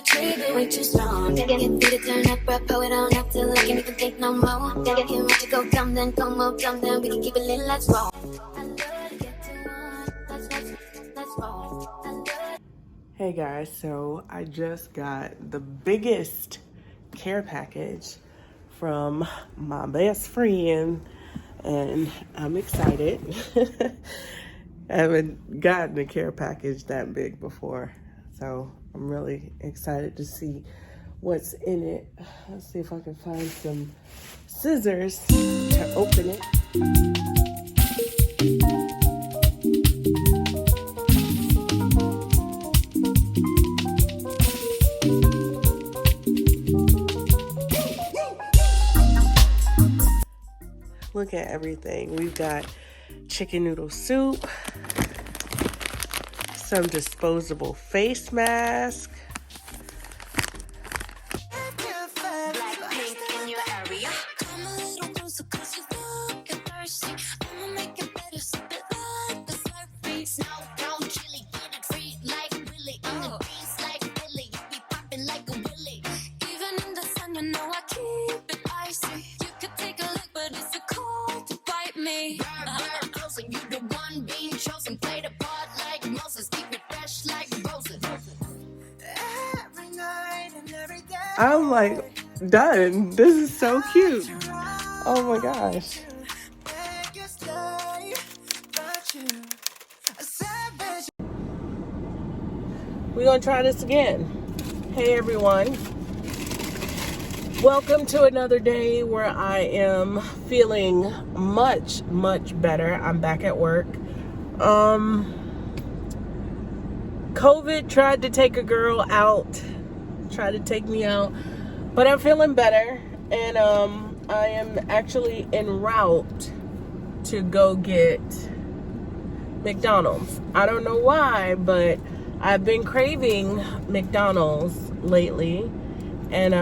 trigger way too strong. Get me to turn up, bro, pull it on up till I can't even think no more. Get him to go dumb, then come up, dumb, then we can keep it lit, let's roll. Hey guys, so I just got the biggest care package from my best friend and I'm excited. I haven't gotten a care package that big before, so I'm really excited to see what's in it. Let's see if I can find some scissors to open it. Look at everything. We've got chicken noodle soup, some disposable face mask, I'm like done. This is so cute. Oh my gosh. We're gonna try this again. Hey everyone. Welcome to another day where I am feeling much better. I'm back at work. COVID tried to take a girl out. Try to take me out, but I'm feeling better, and I am actually en route to go get McDonald's. I don't know why, but I've been craving McDonald's lately, and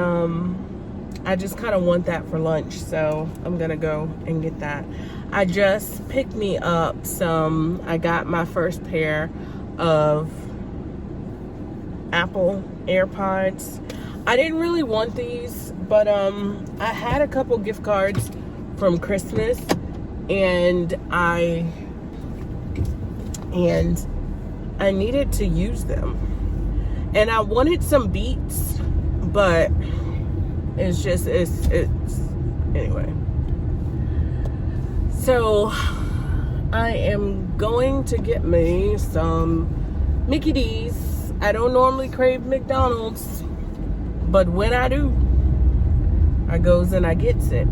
I just kind of want that for lunch, so I'm gonna go and get that. I just picked me up I got my first pair of Apple Airpods. I didn't really want these, but I had a couple gift cards from Christmas, and I needed to use them, and I wanted some Beats, but it's anyway. So I am going to get me some Mickey D's. I don't normally crave McDonald's, but when I do, I goes and I gets it.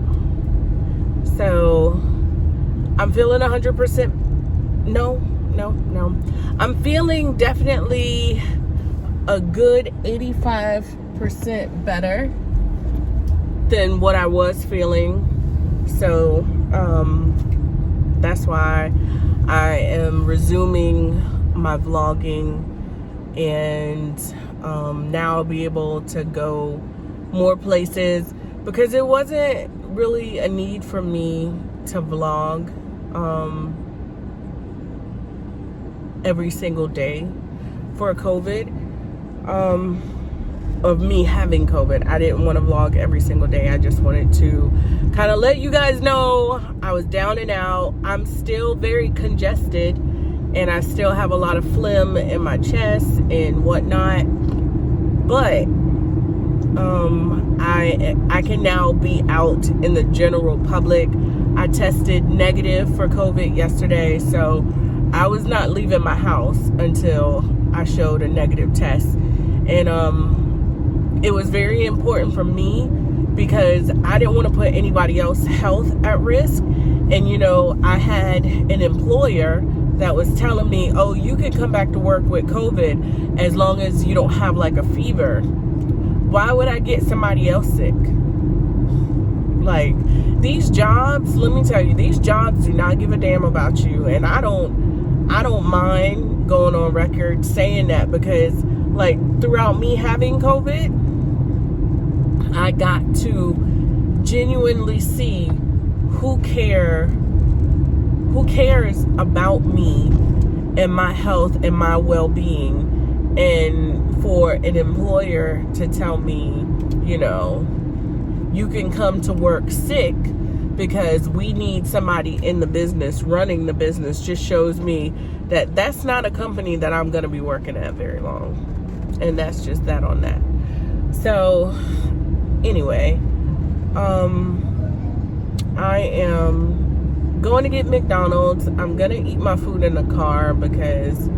So I'm feeling 100%. No. I'm feeling definitely a good 85% better than what I was feeling. So that's why I am resuming my vlogging, and now I'll be able to go more places, because it wasn't really a need for me to vlog every single day for COVID, of me having COVID. I didn't want to vlog every single day. I just wanted to kind of let you guys know I was down and out. I'm still very congested, and I still have a lot of phlegm in my chest and whatnot, but I can now be out in the general public. I tested negative for COVID yesterday, so I was not leaving my house until I showed a negative test, and it was very important for me because I didn't want to put anybody else's health at risk. And you know, I had an employer that was telling me, oh, you can come back to work with COVID as long as you don't have like a fever. Why would I get somebody else sick? Like, these jobs, let me tell you, these jobs do not give a damn about you. And I don't mind going on record saying that, because like throughout me having COVID, I got to genuinely see who cares about me and my health and my well-being, And for an employer to tell me, you know, you can come to work sick because we need somebody in the business, running the business, just shows me that that's not a company that I'm going to be working at very long. And that's just that on that. So anyway, I am going to get McDonald's. I'm going to eat my food in the car because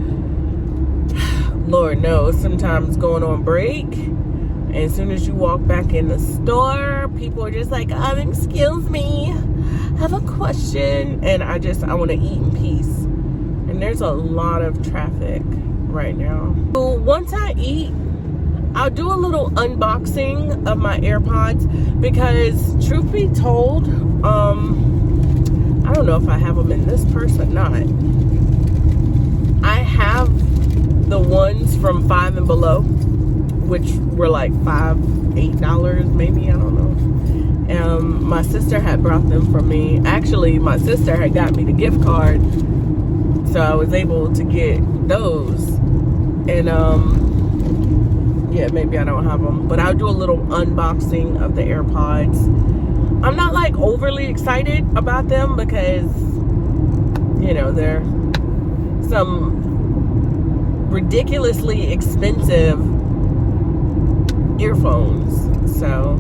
Lord knows sometimes going on break, and as soon as you walk back in the store, people are just like, excuse me, I have a question. And I want to eat in peace. And there's a lot of traffic right now. So once I eat, I'll do a little unboxing of my AirPods because truth be told, I don't know if I have them in this purse or not. I have the ones from Five and Below, which were like $8 maybe, I don't know. My sister had brought them for me. Actually, my sister had got me the gift card, so I was able to get those. And yeah, maybe I don't have them, but I'll do a little unboxing of the AirPods. I'm not like overly excited about them because, you know, they're some ridiculously expensive earphones. So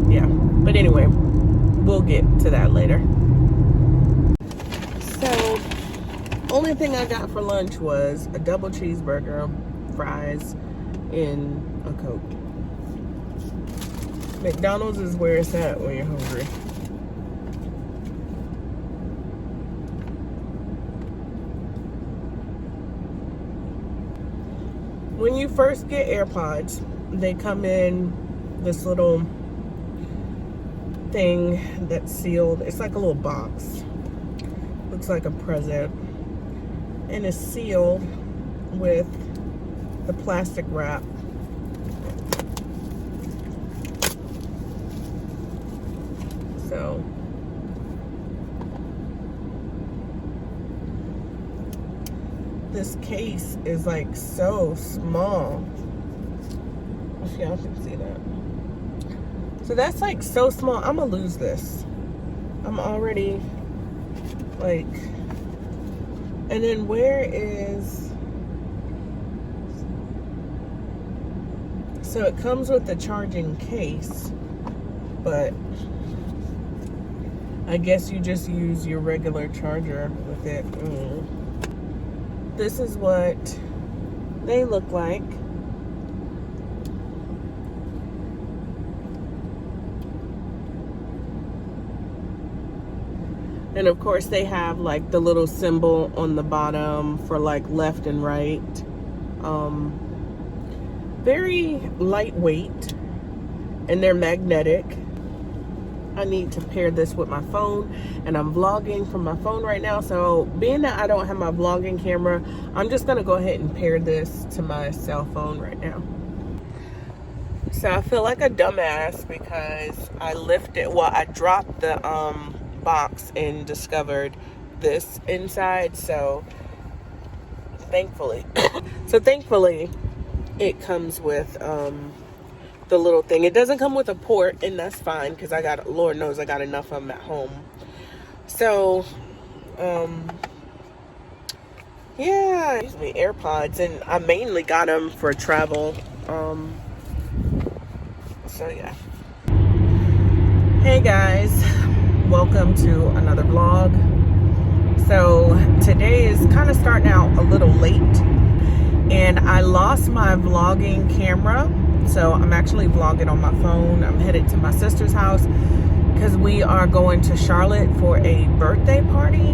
yeah, but anyway, we'll get to that later. So only thing I got for lunch was a double cheeseburger, fries, and a Coke. McDonald's is where it's at when you're hungry. When you first get AirPods, they come in this little thing that's sealed. It's like a little box. Looks like a present. And it's sealed with the plastic wrap. So this case is like so small. If y'all can see that. So that's like so small. I'm gonna lose this. I'm already like, and then where is, so it comes with the charging case, but I guess you just use your regular charger with it. This is what they look like. And of course they have like the little symbol on the bottom for like left and right. Very lightweight, and they're magnetic. I need to pair this with my phone, and I'm vlogging from my phone right now, so being that I don't have my vlogging camera, I'm just gonna go ahead and pair this to my cell phone right now. So I feel like a dumbass because I dropped the box and discovered this inside, so thankfully it comes with the little thing. It doesn't come with a port, and that's fine because I got, Lord knows I got enough of them at home. So yeah, excuse me, AirPods, and I mainly got them for travel. So yeah. Hey guys, welcome to another vlog. So today is kind of starting out a little late, and I lost my vlogging camera, so I'm actually vlogging on my phone. I'm headed to my sister's house because we are going to Charlotte for a birthday party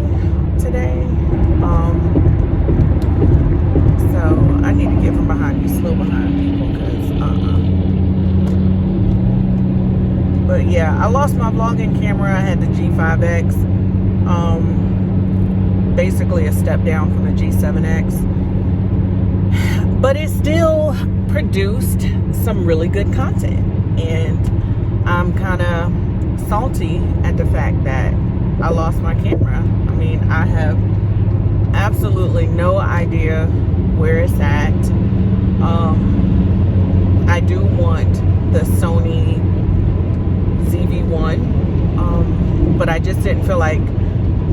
today. So I need to get from behind you, slow behind people, because but yeah, I lost my vlogging camera. I had the G5X, basically a step down from the G7X, but it still produced some really good content, and I'm kind of salty at the fact that I lost my camera. I mean, I have absolutely no idea where it's at. I do want the Sony ZV-1, but I just didn't feel like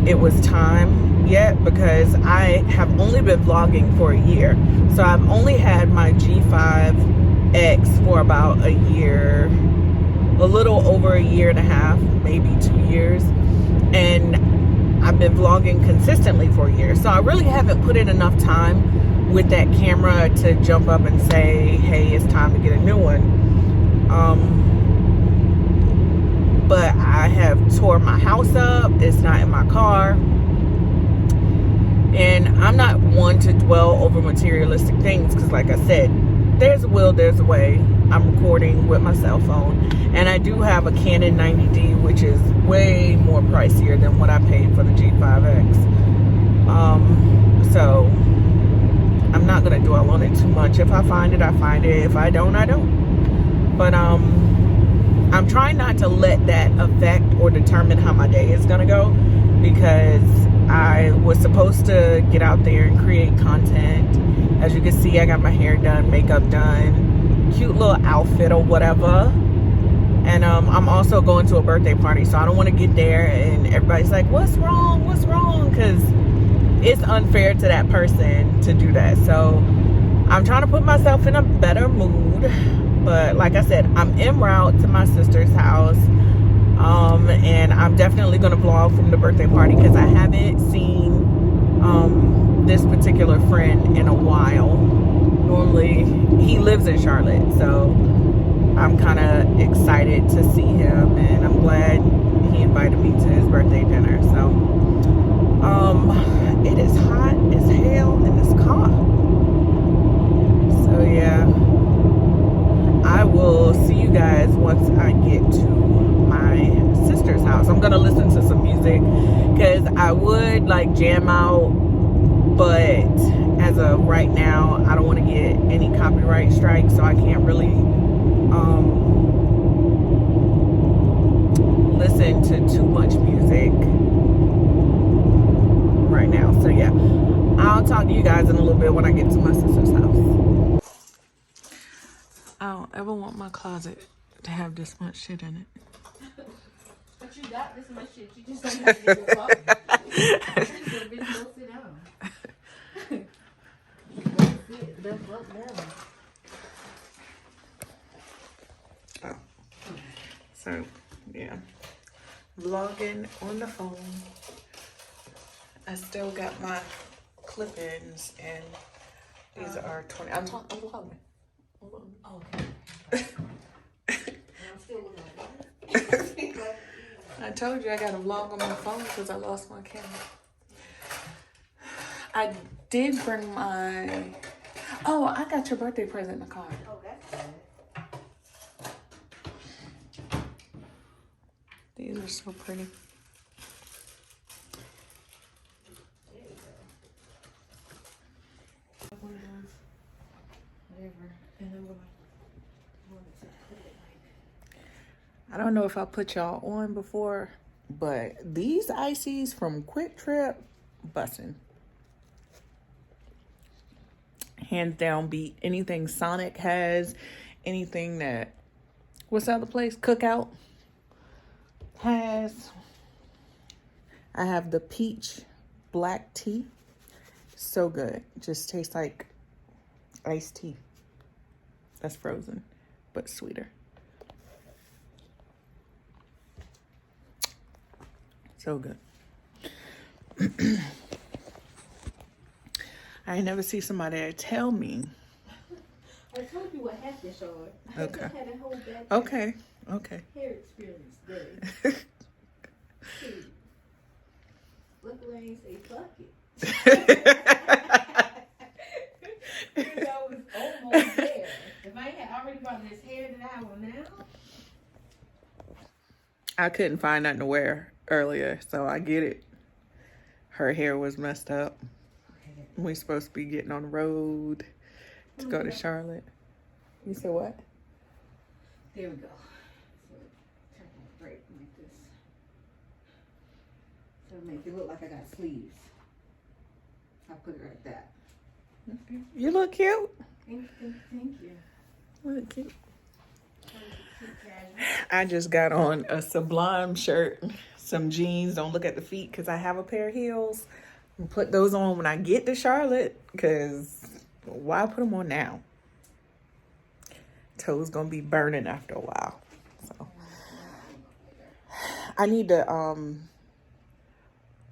it was time yet because I have only been vlogging for a year. So I've only had my G5X for about a year, a little over a year and a half, maybe 2 years. And I've been vlogging consistently for a year. So I really haven't put in enough time with that camera to jump up and say, hey, it's time to get a new one. But I have tore my house up. It's not in my car. And I'm not one to dwell over materialistic things because, like I said, there's a will, there's a way. I'm recording with my cell phone. And I do have a Canon 90D, which is way more pricier than what I paid for the G5X. So I'm not going to dwell on it too much. If I find it, I find it. If I don't, I don't. But I'm trying not to let that affect or determine how my day is going to go, because I was supposed to get out there and create content. As you can see, I got my hair done, makeup done, cute little outfit or whatever. And I'm also going to a birthday party, so I don't want to get there and everybody's like, what's wrong? What's wrong? Because it's unfair to that person to do that. So I'm trying to put myself in a better mood. But like I said, I'm en route to my sister's house. And I'm definitely going to vlog from the birthday party because I haven't seen this particular friend in a while. Normally, he lives in Charlotte, so I'm kind of excited to see him, and I'm glad he invited me to his birthday dinner. So it is hot as hell in this car. So yeah, I will see you guys once I get to my sister's house. I'm gonna listen to some music because I would like jam out, but as of right now, I don't want to get any copyright strikes, so I can't really listen to too much music right now. So yeah, I'll talk to you guys in a little bit when I get to my sister's house. I don't ever want my closet to have this much shit in it. But you got this much shit. You just don't have to get your closet. Bitch, go sit down. Go sit the fuck down. Oh. So yeah, vlogging on the phone. I still got my clip-ins, and these are 20. I'm vlogging. Oh, okay. I'm still looking at it. I told you I got to vlog on my phone because I lost my camera. I did bring my... Oh, I got your birthday present in the car. Oh, that's good. These are so pretty. There you go. One of those, whatever. And I'm going to put it like... I don't know if I put y'all on before, but these ices from Quick Trip, bussin'. Hands down beat anything Sonic has, anything that, what's the other place? Cookout has. I have the peach black tea. So good. Just tastes like iced tea. That's frozen, but sweeter. So good. I ain't never see somebody tell me. I told you what hat this on. Okay. I had a whole back Okay. hair experience day. Look, Lane, say fuck it. Because I was almost there. If I had already bought this hair that I have on now. I couldn't find nothing to wear earlier, so I get it. Her hair was messed up. We supposed to be getting on the road to go to Charlotte. You said what? There we go. So turn it right like this. So make it look like I got sleeves. I'll put it like that. You look cute. Thank you. Okay. I just got on a Sublime shirt, some jeans. Don't look at the feet because I have a pair of heels. I'll put those on when I get to Charlotte because why put them on now? Toes gonna be burning after a while. So I need to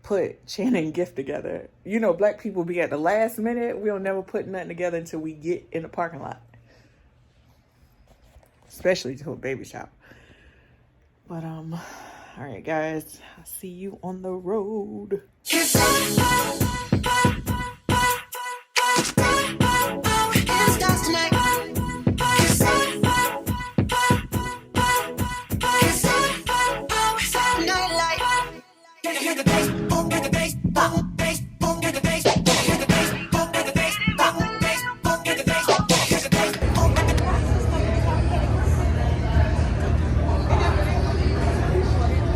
put Shannon and Gift together. You know, black people be at the last minute. We don't never put nothing together until we get in the parking lot. Especially to a baby shop. But all right guys, I'll see you on the road.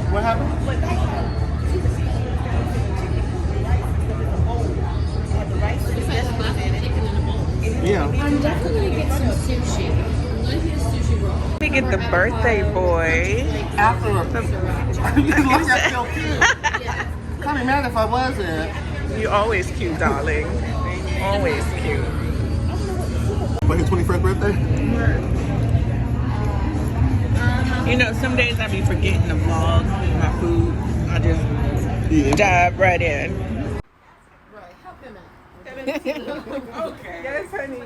What happened? Yeah. I'm definitely gonna get some sushi. I'm gonna get a sushi roll. We get the birthday boy. After you look at Phil cute. Can't be mad if I wasn't. You always cute, darling. Always cute. But his 21st birthday? You know, some days I be forgetting to vlog my food. I just dive right in. Right, help him out. Okay. Yes, honey.